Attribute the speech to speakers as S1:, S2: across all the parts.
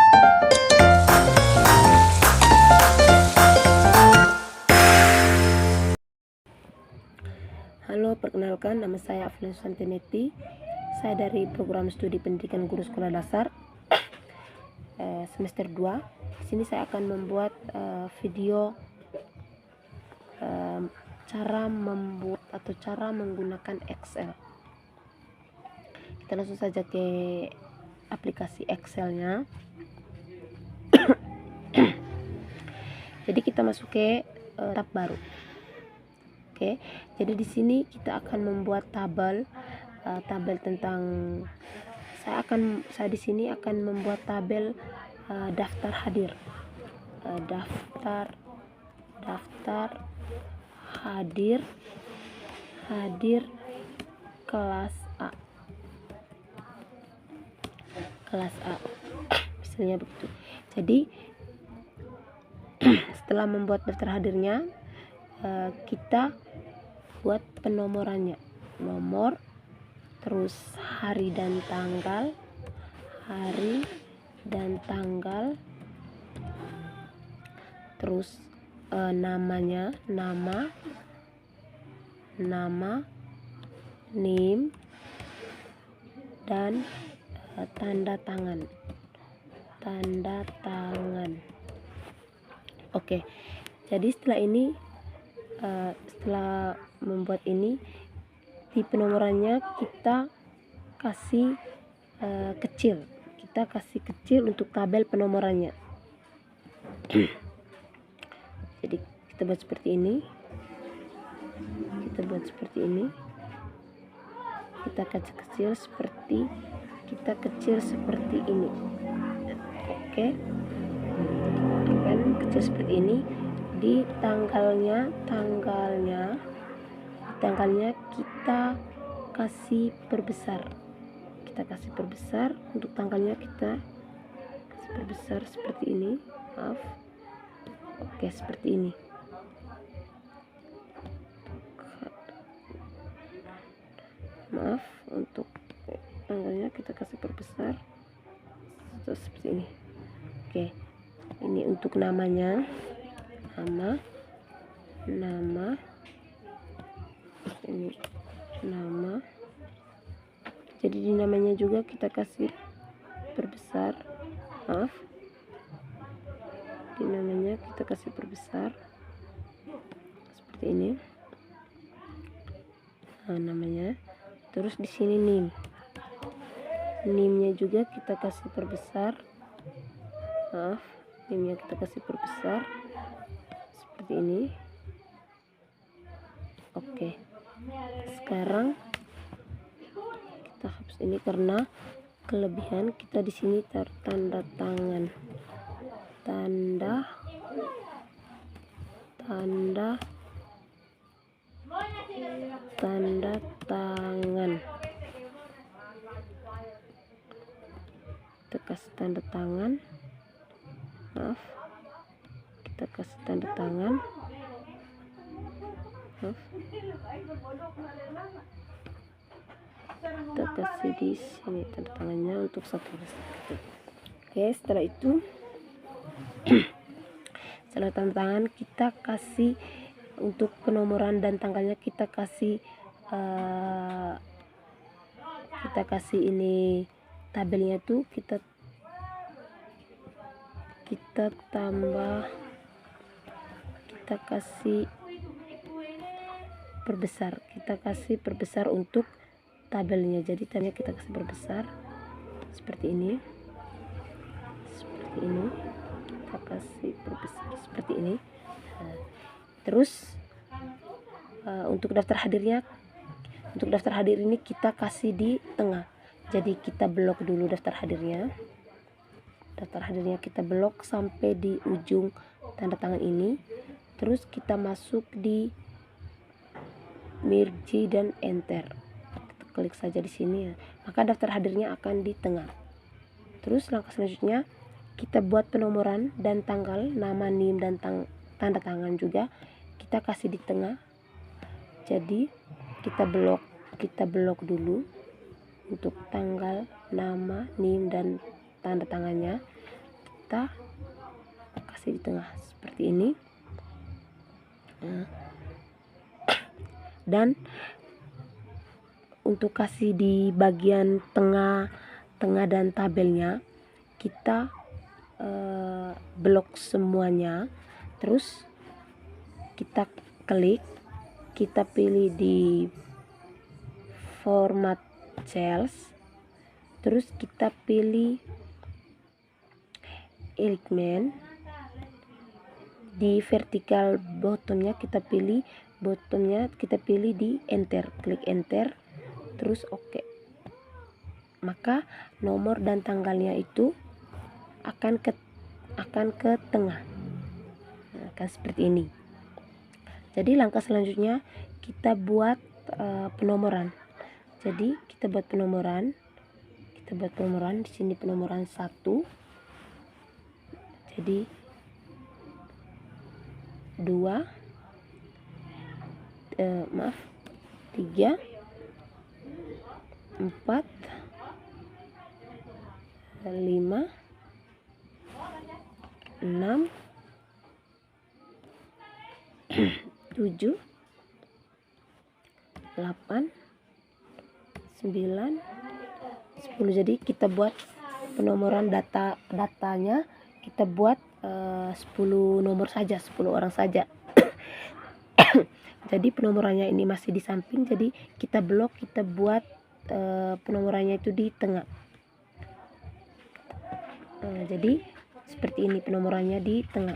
S1: Halo, perkenalkan, nama saya Aflin Santinetti. Saya dari program studi pendidikan guru sekolah dasar semester 2. Di sini saya akan membuat video cara membuat atau cara menggunakan Excel. Kita langsung saja ke aplikasi Excelnya. Jadi kita masuk ke tab baru. Oke, jadi di sini kita akan membuat tabel tentang saya di sini akan membuat tabel daftar hadir, daftar hadir kelas A, misalnya begitu. Jadi setelah membuat daftar hadirnya, kita buat penomorannya, nomor, terus hari dan tanggal, terus namanya, nama, NIM, dan tanda tangan. Oke, jadi setelah ini, setelah membuat ini, di penomorannya kita kasih kecil, untuk tabel penomorannya. Jadi kita buat seperti ini, kita kecil seperti ini. Oke, akan kecil seperti ini. Di tanggalnya kita kasih perbesar. Untuk tanggalnya kita kasih perbesar seperti ini. Oke, seperti ini. Untuk tanggalnya kita kasih perbesar seperti ini. Oke, ini untuk namanya, ini nama. Jadi di namanya juga kita kasih perbesar. Di namanya kita kasih perbesar seperti ini. Namanya. Terus di sini NIM-nya juga kita kasih perbesar. NIM-nya kita kasih perbesar seperti ini. Oke. Sekarang kita hapus ini karena kelebihan kita di sini tanda tangan. Tanda tangan. Kita kasih tanda tangan. Kita kasih tanda tangan. Kita kasih di sini tanda tangannya untuk satu. Oke, setelah itu setelah tanda tangan kita kasih untuk penomoran dan tanggalnya kita kasih ini tabelnya tuh kita tambah, kita kasih perbesar untuk tabelnya. Jadi tabelnya kita kasih perbesar seperti ini. Kita kasih perbesar seperti ini. Terus untuk daftar hadir ini kita kasih di tengah. Jadi kita blok dulu daftar hadirnya kita blok sampai di ujung tanda tangan ini. Terus kita masuk di merge dan enter. Kita klik saja di sini ya. Maka daftar hadirnya akan di tengah. Terus langkah selanjutnya kita buat penomoran dan tanggal, nama, NIM, dan tanda tangan juga kita kasih di tengah. Jadi kita blok dulu untuk tanggal, nama, NIM, dan tanda tangannya. kita kasih di tengah seperti ini. Dan untuk kasih di bagian tengah dan tabelnya, kita blok semuanya, terus kita klik, kita pilih di format cells, terus kita pilih element. Di vertikal bottomnya kita pilih di enter, klik enter, terus oke. Maka nomor dan tanggalnya itu akan ke tengah, akan seperti ini. Jadi langkah selanjutnya kita buat penomoran. Jadi kita buat penomoran di sini, penomoran 1. Jadi 2, 3, 4, 5, 6, 7, 8, 9, 10. Jadi kita buat penomoran datanya, kita buat 10 nomor saja, 10 orang saja. Jadi penomorannya ini masih di samping, jadi kita blok, kita buat penomorannya itu di tengah. Jadi seperti ini penomorannya di tengah.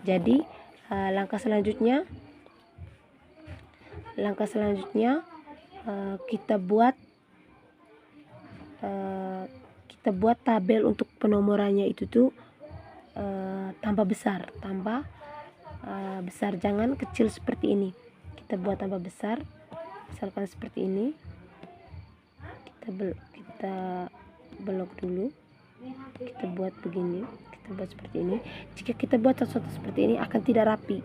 S1: Jadi langkah selanjutnya kita buat tabel untuk penomorannya itu tuh tambah besar, jangan kecil seperti ini. Kita buat tambah besar, misalkan seperti ini. Kita blok dulu, kita buat begini, kita buat seperti ini. Jika kita buat sesuatu seperti ini akan tidak rapi,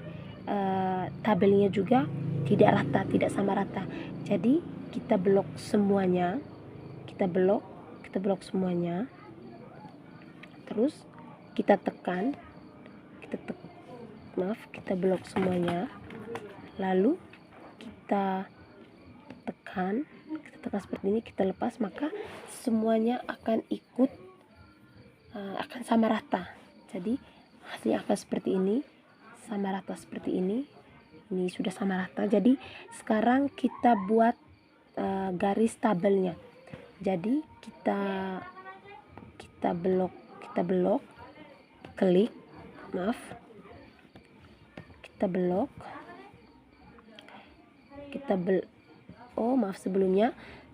S1: tabelnya juga tidak rata, tidak sama rata. Jadi kita blok semuanya, kita blok semuanya, terus kita tekan, kita blok semuanya, lalu kita tekan seperti ini, kita lepas, maka semuanya akan ikut akan sama rata. Jadi hasilnya akan seperti ini, sama rata seperti ini. Ini sudah sama rata. Jadi sekarang kita buat garis tabelnya. Jadi kita blok, klik,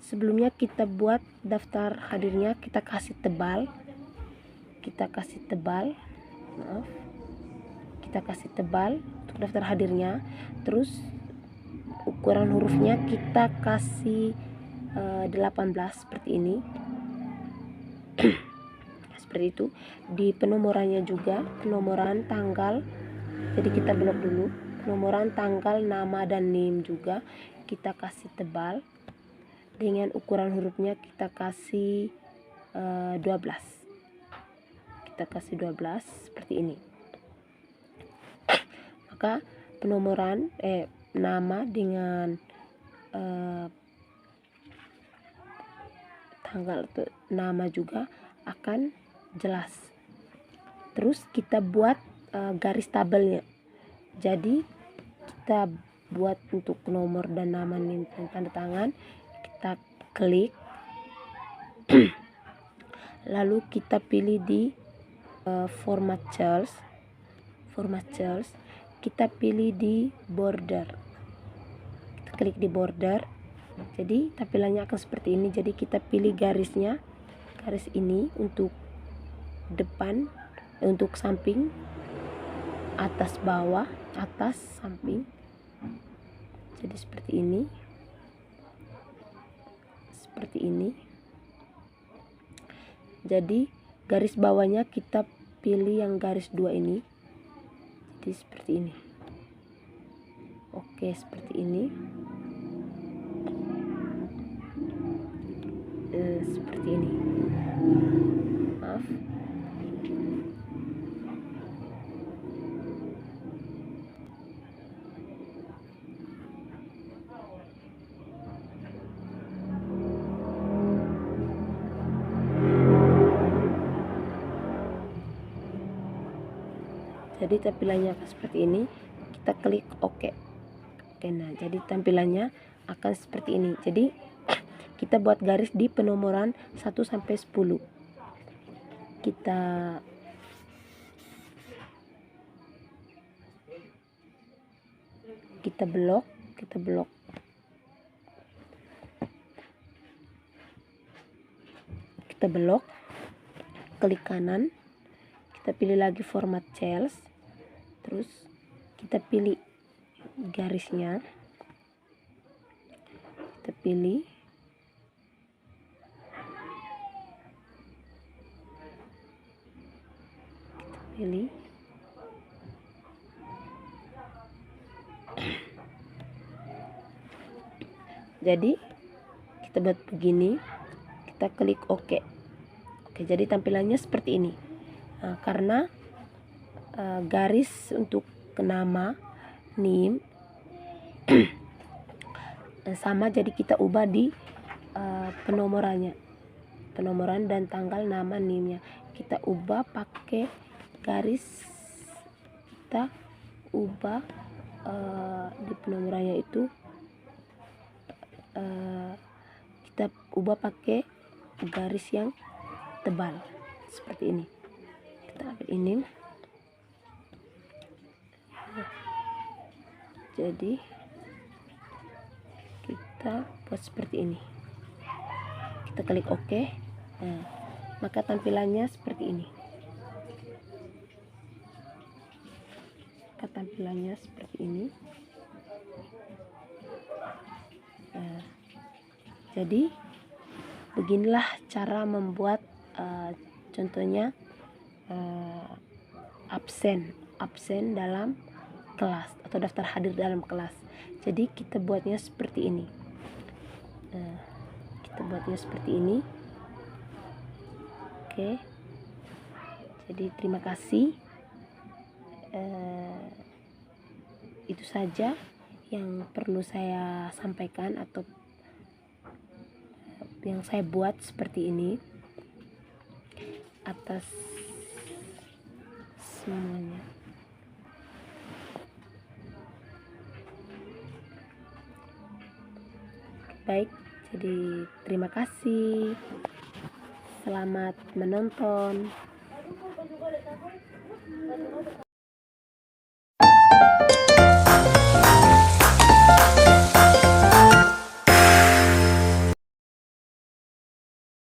S1: sebelumnya kita buat daftar hadirnya, kita kasih tebal, untuk daftar hadirnya. Terus ukuran hurufnya kita kasih 18 seperti ini. Seperti itu. Di penomorannya juga, penomoran tanggal, jadi kita blok dulu. Penomoran tanggal, nama dan NIM juga kita kasih tebal. Dengan ukuran hurufnya kita kasih 12. Kita kasih 12 seperti ini. Maka penomoran nama dengan tanggal atau nama juga akan jelas. Terus kita buat garis tabelnya. Jadi kita buat untuk nomor dan nama, NIM dan tanda tangan, kita klik lalu kita pilih di format cells, kita pilih di border, kita klik di border. Jadi tampilannya akan seperti ini. Jadi kita pilih garisnya, garis ini untuk depan, untuk samping, atas bawah, atas samping. Jadi seperti ini, jadi garis bawahnya kita pilih yang garis 2 ini. Jadi seperti ini. Oke, seperti ini. Seperti ini. Jadi tampilannya akan seperti ini. Kita klik OK. Oke, nah jadi tampilannya akan seperti ini. Jadi kita buat garis di penomoran 1 sampai 10. Kita blok, klik kanan, kita pilih lagi format cells, terus kita pilih garisnya, kita pilih, jadi kita buat begini, kita klik OK. Oke, jadi tampilannya seperti ini. Nah, karena garis untuk nama NIM sama, jadi kita ubah di penomoran dan tanggal nama NIM-nya. Kita ubah pakai garis, kita ubah di penomorannya itu kita ubah pakai garis yang tebal seperti ini. Kita ambil ini, jadi kita buat seperti ini, kita klik OK. Nah, maka tampilannya seperti ini. Nah, jadi beginilah cara membuat contohnya absen dalam kelas atau daftar hadir dalam kelas. Jadi kita buatnya seperti ini. Oke, jadi terima kasih. Itu saja yang perlu saya sampaikan atau yang saya buat seperti ini atas semuanya. Baik, jadi terima kasih. Selamat menonton.